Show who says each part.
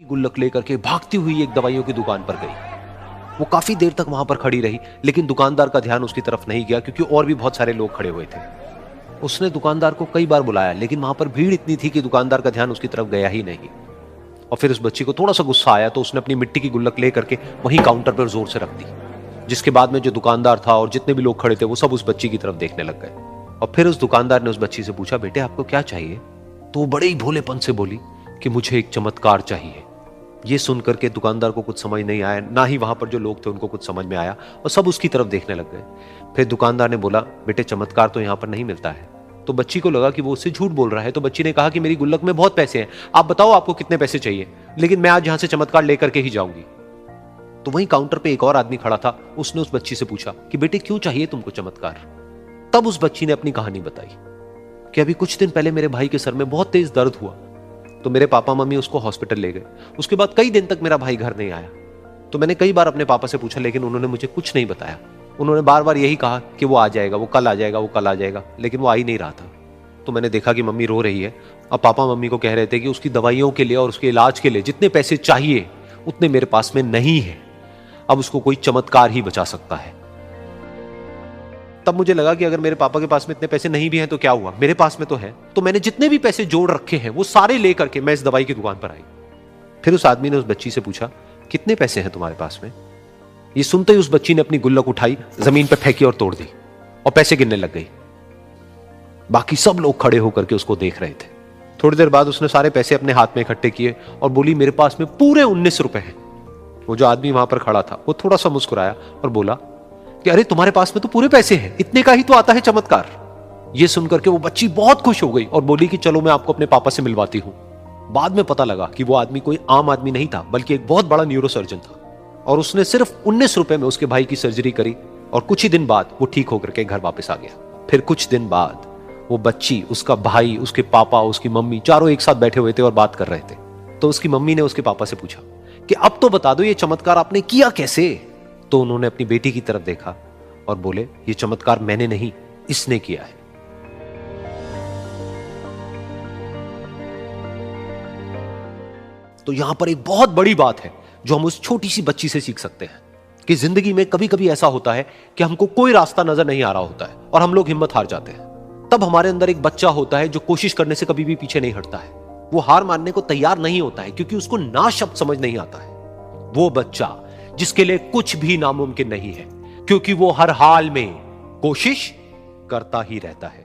Speaker 1: गुल्लक लेकर के भागती हुई एक दवाइयों की दुकान पर गई। वो काफी देर तक वहां पर खड़ी रही, लेकिन दुकानदार का ध्यान उसकी तरफ नहीं गया क्योंकि और भी बहुत सारे लोग खड़े हुए थे। उसने दुकानदार को कई बार बुलाया, लेकिन वहां पर भीड़ इतनी थी कि दुकानदार का ध्यान उसकी तरफ गया ही नहीं। और फिर उस बच्ची को थोड़ा सा गुस्सा आया तो उसने अपनी मिट्टी की गुल्लक लेकर के वहीं काउंटर पर जोर से रख दी, जिसके बाद में जो दुकानदार था और जितने भी लोग खड़े थे वो सब उस बच्ची की तरफ देखने लग गए। और फिर उस दुकानदार ने उस बच्ची से पूछा, बेटे आपको क्या चाहिए? तो वो बड़े ही भोलेपन से बोली कि मुझे एक चमत्कार चाहिए। ये सुनकर के दुकानदार को कुछ समझ नहीं आया, ना ही वहां पर जो लोग थे उनको कुछ समझ में आया, और सब उसकी तरफ देखने लग गए। फिर दुकानदार ने बोला, बेटे चमत्कार तो यहाँ पर नहीं मिलता है। तो बच्ची को लगा कि वो उससे झूठ बोल रहा है, तो बच्ची ने कहा कि मेरी गुल्लक में बहुत पैसे हैं, आप बताओ आपको कितने पैसे चाहिए, लेकिन मैं आज यहां से चमत्कार लेकर के ही जाऊंगी। तो वहीं काउंटर पे एक और आदमी खड़ा था, उसने उस बच्ची से पूछा कि बेटे क्यों चाहिए तुमको चमत्कार? तब उस बच्ची ने अपनी कहानी बताई कि अभी कुछ दिन पहले मेरे भाई के सर में बहुत तेज दर्द हुआ, तो मेरे पापा मम्मी उसको हॉस्पिटल ले गए। उसके बाद कई दिन तक मेरा भाई घर नहीं आया। तो मैंने कई बार अपने पापा से पूछा, लेकिन उन्होंने मुझे कुछ नहीं बताया। उन्होंने बार बार यही कहा कि वो आ जाएगा, वो कल आ जाएगा, वो कल आ जाएगा, लेकिन वो आ ही नहीं रहा था। तो मैंने देखा कि मम्मी रो रही है, और पापा मम्मी को कह रहे थे कि उसकी दवाइयों के लिए और उसके इलाज के लिए जितने पैसे चाहिए उतने मेरे पास में नहीं है, अब उसको कोई चमत्कार ही बचा सकता है। तब मुझे लगा कि अगर मेरे पापा के पास में इतने पैसे नहीं भी हैं तो क्या हुआ, मेरे पास में तो है। तो मैंने जितने भी पैसे जोड़ रखे हैं वो सारे लेकर के मैं इस दवाई की दुकान पर आई। फिर उस आदमी ने उस बच्ची से पूछा, कितने पैसे हैं तुम्हारे पास में? ये सुनते ही उस बच्ची ने अपनी गुल्लक उठाई, जमीन पर फेंकी और तोड़ दी, और पैसे गिनने लग गई। बाकी सब लोग खड़े होकर के उसको देख रहे थे। थोड़ी देर बाद उसने सारे पैसे अपने हाथ में इकट्ठे किए और बोली, मेरे पास में पूरे 19 रुपए हैं। वो जो आदमी वहां पर खड़ा था वो थोड़ा सा मुस्कुराया और बोला कि अरे तुम्हारे पास में तो पूरे पैसे हैं, इतने का ही तो आता है चमत्कार। ये सुनकर के वो बच्ची बहुत खुश हो गई और बोली कि चलो मैं आपको अपने पापा से मिलवाती हूं। बाद में पता लगा कि वो आदमी कोई आम आदमी नहीं था, बल्कि एक बहुत बड़ा न्यूरोसर्जन था, और उसने सिर्फ 19 रुपए में उसके भाई की सर्जरी करी, और कुछ ही दिन बाद वो ठीक होकर के घर वापस आ गया। फिर कुछ दिन बाद वो बच्ची, उसका भाई, उसके पापा, उसकी मम्मी, चारों एक साथ बैठे हुए थे और बात कर रहे थे। तो उसकी मम्मी ने उसके पापा से पूछा कि अब तो बता दो ये चमत्कार आपने किया कैसे? तो उन्होंने अपनी बेटी की तरफ देखा और बोले, ये चमत्कार मैंने नहीं, इसने किया है। तो यहां पर एक बहुत बड़ी बात है जो हम उस छोटी सी बच्ची से सीख सकते हैं कि जिंदगी में कभी कभी ऐसा होता है कि हमको कोई रास्ता नजर नहीं आ रहा होता है और हम लोग हिम्मत हार जाते हैं। तब हमारे अंदर एक बच्चा होता है जो कोशिश करने से कभी भी पीछे नहीं हटता है। वो हार मानने को तैयार नहीं होता है क्योंकि उसको ना शब्द समझ नहीं आता है। वो बच्चा जिसके लिए कुछ भी नामुमकिन नहीं है, क्योंकि वो हर हाल में कोशिश करता ही रहता है।